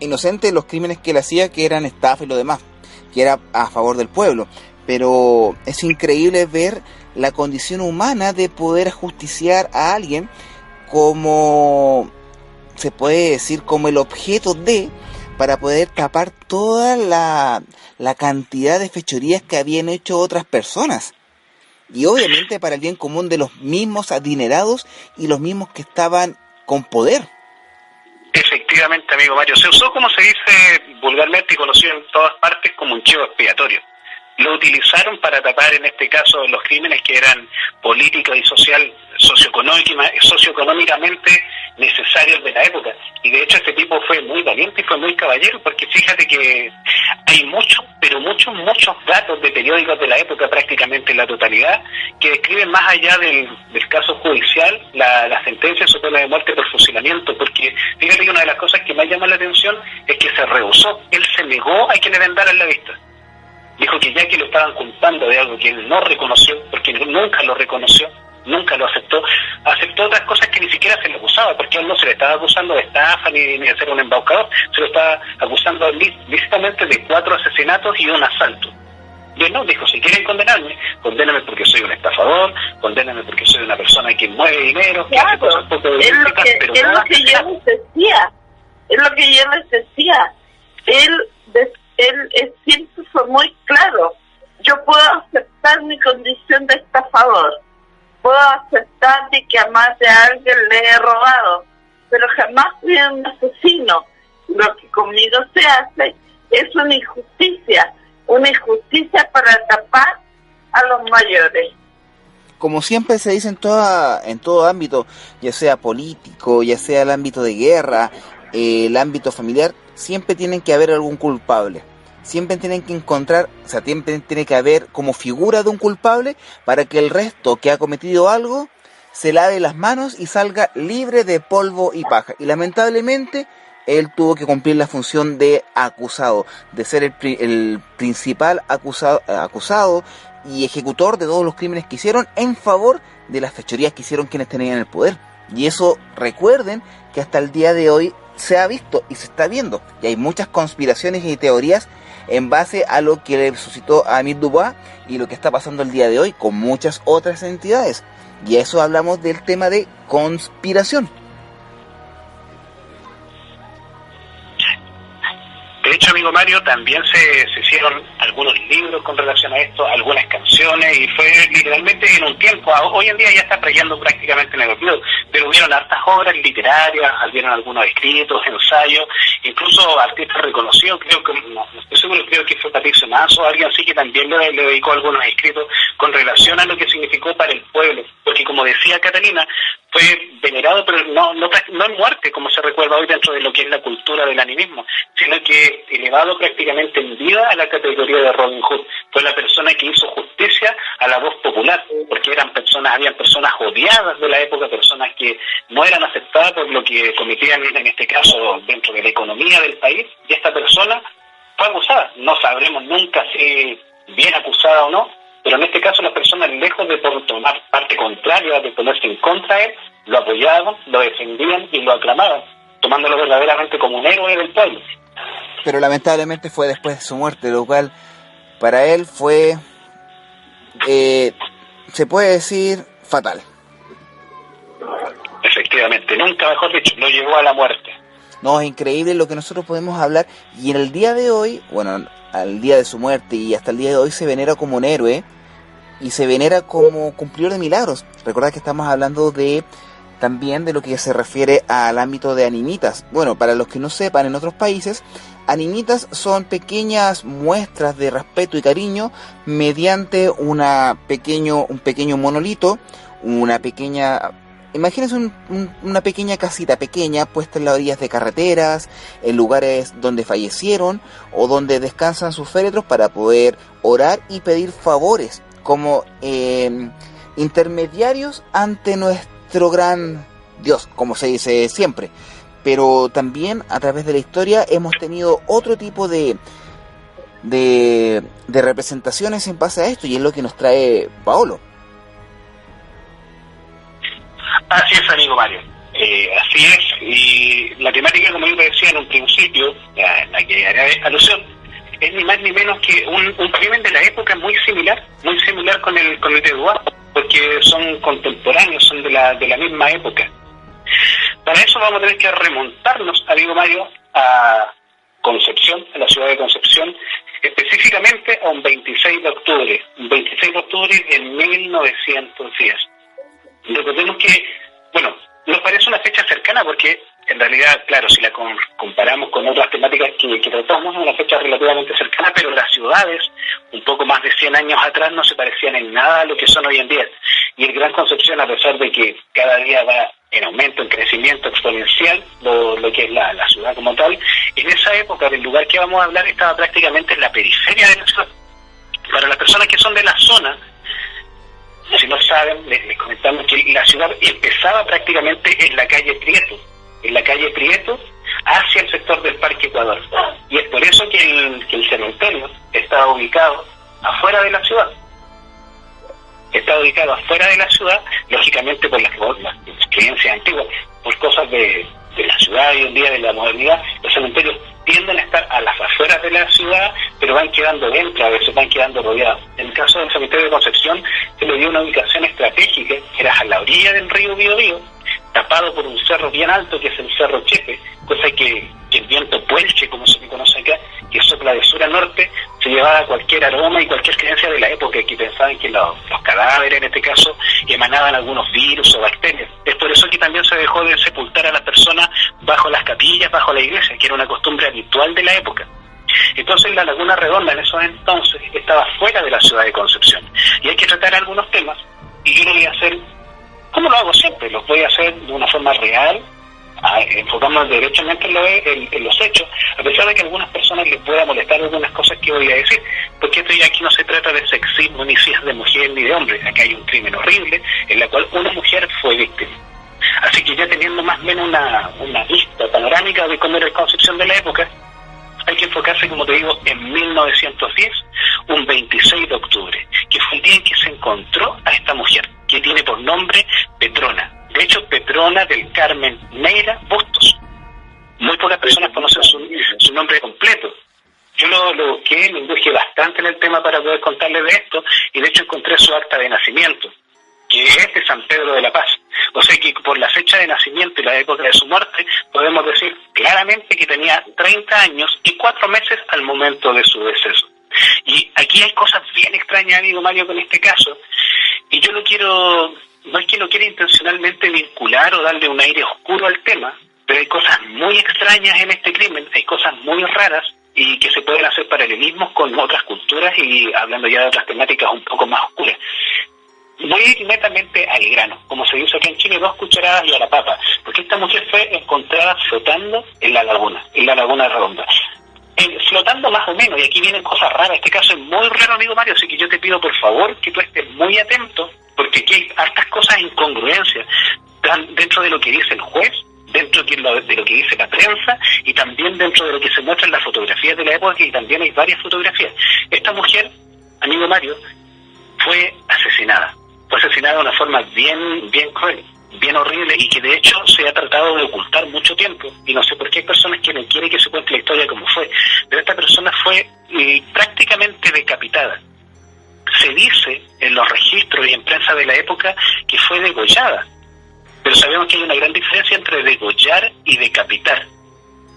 inocente de los crímenes que él hacía, que eran estafa y lo demás, que era a favor del pueblo. Pero es increíble ver la condición humana de poder ajusticiar a alguien como, se puede decir, como el objeto para poder tapar toda la cantidad de fechorías que habían hecho otras personas. Y obviamente para el bien común de los mismos adinerados y los mismos que estaban con poder. Efectivamente, amigo Mario, se usó, como se dice vulgarmente y conocido en todas partes, como un chivo expiatorio. Lo utilizaron para tapar, en este caso, los crímenes que eran políticos y socioeconómicamente necesarios de la época. Y de hecho este tipo fue muy valiente y fue muy caballero, porque fíjate que hay muchos, pero muchos datos de periódicos de la época, prácticamente la totalidad, que describen más allá del caso judicial, la sentencia de su pena de muerte por fusilamiento, porque fíjate que una de las cosas que más llama la atención es que se rehusó, él se negó a que le vendaran la vista. Dijo que ya que lo estaban culpando de algo que él no reconoció, porque él nunca lo reconoció, nunca lo aceptó otras cosas que ni siquiera se le acusaba, porque a él no se le estaba acusando de estafa ni de ser un embaucador, se lo estaba acusando lícitamente de 4 asesinatos y un asalto. Y él no, dijo, si quieren condenarme, condénenme porque soy un estafador, condénenme porque soy una persona que mueve dinero, que hace cosas poco ilícitas, pero es lo que yo les decía, él siempre fue muy claro. Yo puedo aceptar mi condición de estafador, puedo aceptar de que a más de alguien le he robado, pero jamás fui un asesino. Lo que conmigo se hace es una injusticia para tapar a los mayores. Como siempre se dice en todo ámbito, ya sea político, ya sea el ámbito de guerra, el ámbito familiar, siempre tienen que haber algún culpable. Siempre tienen que encontrar, siempre tiene que haber como figura de un culpable para que el resto que ha cometido algo se lave las manos y salga libre de polvo y paja. Y lamentablemente él tuvo que cumplir la función de acusado, de ser el principal acusado y ejecutor de todos los crímenes que hicieron en favor de las fechorías que hicieron quienes tenían el poder. Y eso, recuerden que hasta el día de hoy se ha visto y se está viendo. Y hay muchas conspiraciones y teorías en base a lo que le suscitó a Amir Dubois y lo que está pasando el día de hoy con muchas otras entidades. Y a eso hablamos del tema de conspiración. De hecho, amigo Mario, también se hicieron algunos libros con relación a esto, algunas canciones, y fue literalmente en un tiempo. Hoy en día ya está trayendo prácticamente en el olvido, pero hubieron hartas obras literarias, hubieron algunos escritos, ensayos, incluso artistas reconocidos, creo que, no estoy seguro, creo que fue Patricio Manso, alguien así que también le dedicó algunos escritos con relación a lo que significó para el pueblo, porque como decía Catalina, fue venerado, pero no en muerte, como se recuerda hoy dentro de lo que es la cultura del animismo, sino que elevado prácticamente en vida a la categoría de Robin Hood. Fue la persona que hizo justicia a la voz popular, porque habían personas odiadas de la época, personas que no eran aceptadas por lo que cometían, en este caso, dentro de la economía del país, y esta persona fue acusada. No sabremos nunca si bien acusada o no, pero en este caso las personas, lejos de tomar parte contraria, de ponerse en contra de él, lo apoyaban, lo defendían y lo aclamaban, tomándolo verdaderamente como un héroe del pueblo. Pero lamentablemente fue después de su muerte, lo cual para él fue, se puede decir, fatal. Efectivamente, nunca mejor dicho, lo llevó a la muerte. No, es increíble lo que nosotros podemos hablar, y en el día de hoy, bueno, al día de su muerte y hasta el día de hoy se venera como un héroe y se venera como cumplidor de milagros. Recordad que estamos hablando también de lo que se refiere al ámbito de animitas. Bueno, para los que no sepan, en otros países, animitas son pequeñas muestras de respeto y cariño mediante un pequeño monolito, una pequeña... Imagínense una pequeña casita pequeña puesta en las orillas de carreteras, en lugares donde fallecieron o donde descansan sus féretros para poder orar y pedir favores como intermediarios ante nuestro gran Dios, como se dice siempre. Pero también a través de la historia hemos tenido otro tipo de representaciones en base a esto, y es lo que nos trae Paolo. Así es, amigo Mario, así es, y la temática, como yo te decía en un principio, en la que haré alusión, es ni más ni menos que un crimen de la época muy similar con el de Dubois, porque son contemporáneos, son de la misma época. Para eso vamos a tener que remontarnos, amigo Mario, a Concepción, a la ciudad de Concepción, específicamente a un 26 de octubre de 1910. Recordemos que, bueno, nos parece una fecha cercana porque en realidad, claro, si la comparamos con otras temáticas que tratamos, es una fecha relativamente cercana, pero las ciudades, un poco más de 100 años atrás, no se parecían en nada a lo que son hoy en día. Y el Gran Concepción, a pesar de que cada día va en aumento, en crecimiento exponencial, lo que es la ciudad como tal. En esa época, el lugar que vamos a hablar estaba prácticamente en la periferia de la ciudad. Para las personas que son de la zona, si no saben, les comentamos que la ciudad empezaba prácticamente en la calle Prieto, hacia el sector del Parque Ecuador. Y es por eso que el cementerio estaba ubicado afuera de la ciudad. Lógicamente por las creencias antiguas, por cosas de la ciudad y hoy en día de la modernidad. Los cementerios tienden a estar a las afueras de la ciudad, pero van quedando dentro, a veces van quedando rodeados. En el caso del cementerio de Concepción, se le dio una ubicación estratégica, que era a la orilla del río Biobío, tapado por un cerro bien alto, que es el Cerro Chepe, cosa que el viento puelche, como se conoce acá, que sopla de sur a norte, se llevaba cualquier aroma y cualquier creencia de la época, que pensaban que los cadáveres, en este caso, emanaban algunos virus o bacterias. Es por eso que también se dejó de sepultar a las personas bajo las capillas, bajo la iglesia, que era una costumbre habitual de la época. Entonces la Laguna Redonda en esos entonces estaba fuera de la ciudad de Concepción, y hay que tratar algunos temas, y yo lo voy a hacer, como lo hago siempre, los voy a hacer de una forma real, enfocamos derechamente en los hechos, a pesar de que a algunas personas les pueda molestar algunas cosas que voy a decir, porque aquí no se trata de sexismo, ni si es de mujer ni de hombre. Acá hay un crimen horrible en la cual una mujer fue víctima. Así que ya teniendo más o menos una vista panorámica de cómo era la Concepción de la época, hay que enfocarse, como te digo, en 1910, un 26 de octubre, que fue el día en que se encontró a esta mujer, que tiene por nombre Petrona. De hecho, Petrona del Carmen Neira Bustos. Muy pocas personas conocen su nombre completo. Yo lo busqué, me induje bastante en el tema para poder contarles de esto, y de hecho encontré su acta de nacimiento, que es de San Pedro de la Paz. O sea que por la fecha de nacimiento y la época de su muerte, podemos decir claramente que tenía 30 años y 4 meses al momento de su deceso. Y aquí hay cosas bien extrañas, amigo Mario, con este caso, y yo no es que lo quiera intencionalmente vincular o darle un aire oscuro al tema, pero hay cosas muy extrañas en este crimen, hay cosas muy raras y que se pueden hacer paralelismos con otras culturas, y hablando ya de otras temáticas un poco más oscuras. Voy a ir netamente al grano, como se dice acá en Chile, 2 cucharadas y a la papa, porque esta mujer fue encontrada flotando en la laguna redonda. Flotando más o menos, y aquí vienen cosas raras. Este caso es muy raro, amigo Mario, así que yo te pido por favor que tú estés muy atento, porque aquí hay hartas cosas incongruencias dentro de lo que dice el juez, dentro de lo que dice la prensa, y también dentro de lo que se muestra en las fotografías de la época, y también hay varias fotografías. Esta mujer, amigo Mario, fue asesinada de una forma bien cruel, bien horrible, y que de hecho se ha tratado de ocultar mucho tiempo, y no sé por qué hay personas que no quieren que se cuente la historia como fue, pero esta persona fue prácticamente decapitada. Se dice en los registros y en prensa de la época que fue degollada, pero sabemos que hay una gran diferencia entre degollar y decapitar,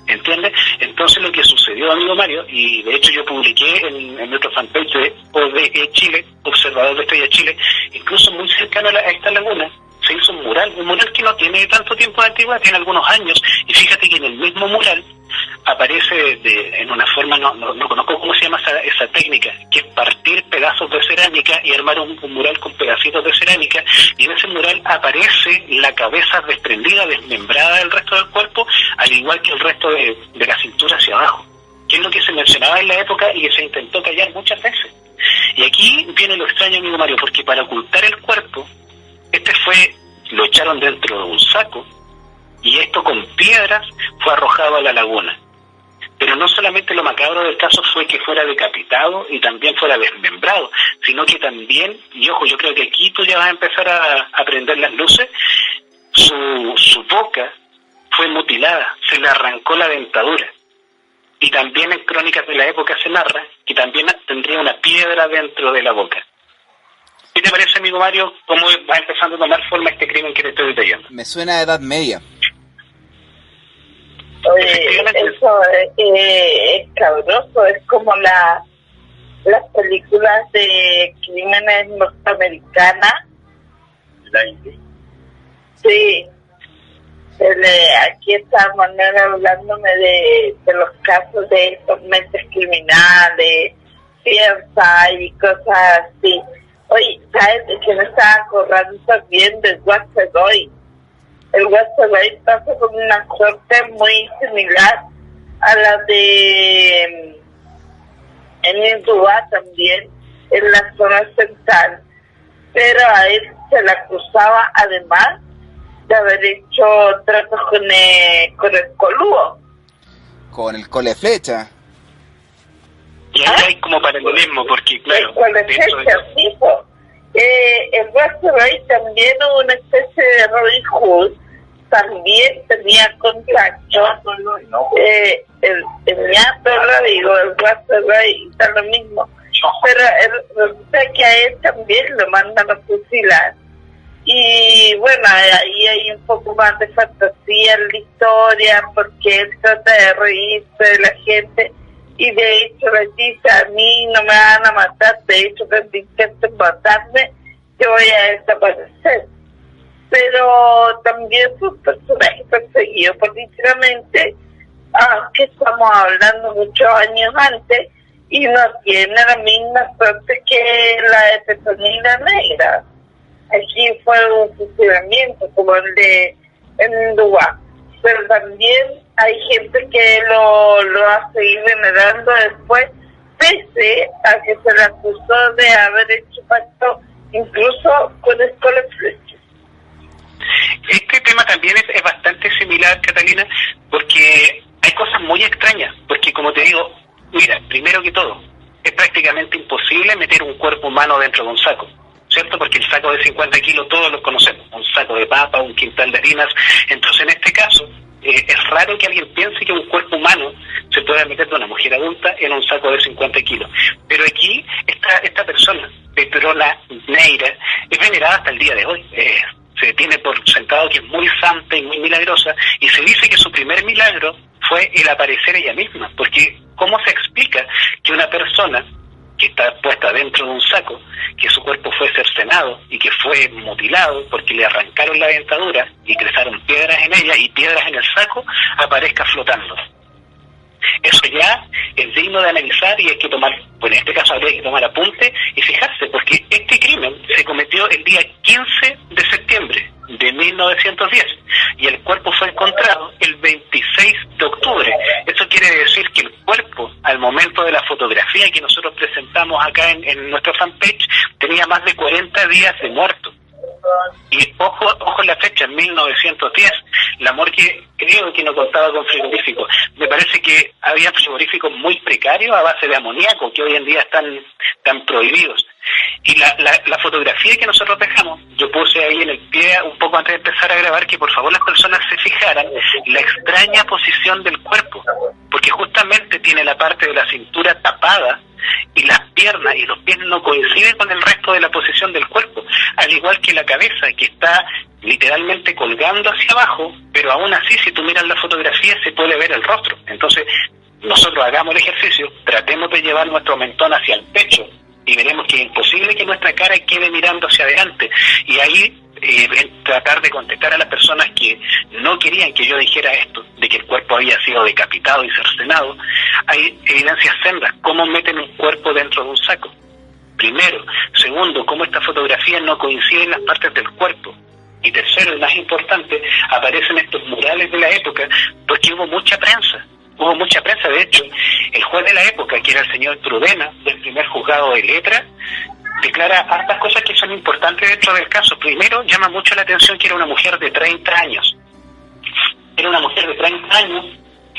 ¿entiendes? Entonces lo que sucedió, amigo Mario, y de hecho yo publiqué en nuestro fanpage de ODE Chile, Observador de Estrella Chile, incluso muy cercano a esta laguna, se hizo un mural que no tiene tanto tiempo de antigüedad, tiene algunos años, y fíjate que en el mismo mural aparece en una forma, no conozco cómo se llama esa técnica, que es partir pedazos de cerámica y armar un mural con pedacitos de cerámica, y en ese mural aparece la cabeza desprendida, desmembrada del resto del cuerpo, al igual que el resto de la cintura hacia abajo, que es lo que se mencionaba en la época y que se intentó callar muchas veces. Y aquí viene lo extraño, amigo Mario, porque para ocultar el cuerpo, lo echaron dentro de un saco, y esto con piedras fue arrojado a la laguna. Pero no solamente lo macabro del caso fue que fuera decapitado y también fuera desmembrado, sino que también, y ojo, yo creo que aquí tú ya vas a empezar a prender las luces, su boca fue mutilada, se le arrancó la dentadura. Y también en crónicas de la época se narra que también tendría una piedra dentro de la boca. ¿Qué te parece, amigo Mario, cómo va empezando a tomar forma este crimen que te estoy detallando? Me suena a Edad Media. Oye, eso es cabroso, es como las películas de crímenes norteamericanas. Sí. Aquí está Manuel hablándome de los casos de estos mentes criminales, fianza y cosas así. Oye, ¿sabes de qué me estaba acordando también del Guachegoy? el Guasaray pasa con una suerte muy similar a la de en Indúa también, en la zona central, pero a él se le acusaba además de haber hecho tratos con el colúo. Con el cole flecha. Y ahí hay como paralelismo, porque claro, el cole flecha, fijo. El Guasaray también hubo una especie de Robin Hood, también tenía contacto, el ñato, lo digo, el Guasaray está lo mismo, pero resulta que a él también lo mandan a fusilar. Y bueno, ahí hay un poco más de fantasía en la historia, porque él trata de reírse de la gente, y de hecho le dice: a mí no me van a matar, de hecho cuando intenten matarme, yo voy a desaparecer. Pero también fue un personaje perseguido políticamente, aunque estamos hablando muchos años antes, y no tiene la misma suerte que la de Petronila Negra. Aquí fue un fusilamiento como el de Indúa, pero también hay gente que lo va a seguir venerando después, pese a que se le acusó de haber hecho pacto incluso con Escola Flecha. Este tema también es bastante similar, Catalina, porque hay cosas muy extrañas, porque como te digo, mira, primero que todo, es prácticamente imposible meter un cuerpo humano dentro de un saco, ¿cierto? Porque el saco de 50 kilos todos los conocemos, un saco de papa, un quintal de harinas. Entonces en este caso es raro que alguien piense que un cuerpo humano se pueda meter de una mujer adulta en un saco de 50 kilos. Pero aquí esta persona, Petrona Neira, es venerada hasta el día de hoy. Se tiene por sentado que es muy santa y muy milagrosa, y se dice que su primer milagro fue el aparecer ella misma, porque ¿cómo se explica que una persona que está puesta dentro de un saco, que su cuerpo fue cercenado y que fue mutilado porque le arrancaron la dentadura y ingresaron piedras en ella y piedras en el saco, aparezca flotando? Eso ya es digno de analizar, y hay que tomar, pues en este caso habría que tomar apunte y fijarse, porque este crimen se cometió el día 15 de septiembre de 1910 y el cuerpo fue encontrado el 26 de octubre. Eso quiere decir que el cuerpo, al momento de la fotografía que nosotros presentamos acá en nuestra fanpage, tenía más de 40 días de muerto. Y ojo en la fecha, en 1910, la morgue creo que no contaba con frigoríficos. Me parece que había frigoríficos muy precarios a base de amoníaco, que hoy en día están prohibidos. Y la fotografía que nosotros dejamos, yo puse ahí en el pie un poco antes de empezar a grabar, que por favor las personas se fijaran la extraña posición del cuerpo, porque justamente tiene la parte de la cintura tapada y las piernas y los pies no coinciden con el resto de la posición del cuerpo, al igual que la cabeza, que está literalmente colgando hacia abajo, pero aún así si tú miras la fotografía se puede ver el rostro. Entonces nosotros hagamos el ejercicio, tratemos de llevar nuestro mentón hacia el pecho y veremos que es imposible que nuestra cara quede mirando hacia adelante, y ahí tratar de contestar a las personas que no querían que yo dijera esto, de que el cuerpo había sido decapitado y cercenado. Hay evidencias sendas, cómo meten un cuerpo dentro de un saco, primero. Segundo, cómo esta fotografía no coincide en las partes del cuerpo. Y tercero, y más importante, aparecen estos murales de la época, porque hubo mucha prensa. De hecho, el juez de la época, que era el señor Trudena, del primer juzgado de letra, declara hartas cosas que son importantes dentro del caso. Primero, llama mucho la atención que era una mujer de 30 años. Era una mujer de 30 años,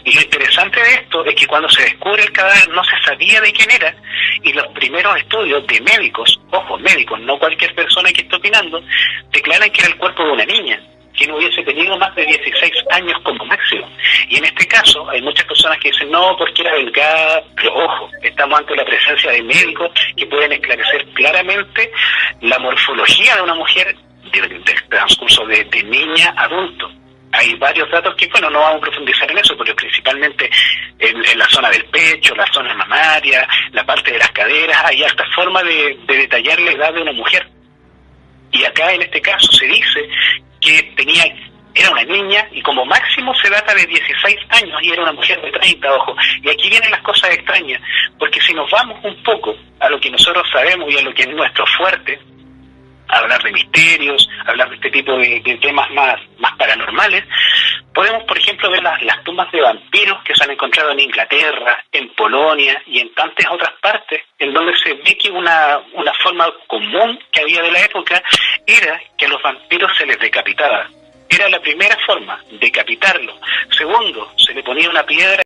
y lo interesante de esto es que cuando se descubre el cadáver no se sabía de quién era, y los primeros estudios de médicos, ojo, médicos, no cualquier persona que esté opinando, declaran que era el cuerpo de una niña, que no hubiese tenido más de 16 años como máximo. Y en este caso hay muchas personas que dicen no, porque era delgada, pero ojo, estamos ante la presencia de médicos que pueden esclarecer claramente la morfología de una mujer del transcurso de niña a adulto. Hay varios datos que, bueno, no vamos a profundizar en eso, porque principalmente en la zona del pecho, la zona mamaria, la parte de las caderas, hay hasta forma de detallar la edad de una mujer. Y acá en este caso se dice que era una niña, y como máximo se data de 16 años, y era una mujer de 30, ojo. Y aquí vienen las cosas extrañas, porque si nos vamos un poco a lo que nosotros sabemos y a lo que es nuestro fuerte, hablar de misterios, hablar de este tipo de temas más paranormales, podemos, por ejemplo, ver las tumbas de vampiros que se han encontrado en Inglaterra, en Polonia y en tantas otras partes, en donde se ve que una forma común que había de la época era que a los vampiros se les decapitaba. Era la primera forma, decapitarlo. Segundo, se le ponía una piedra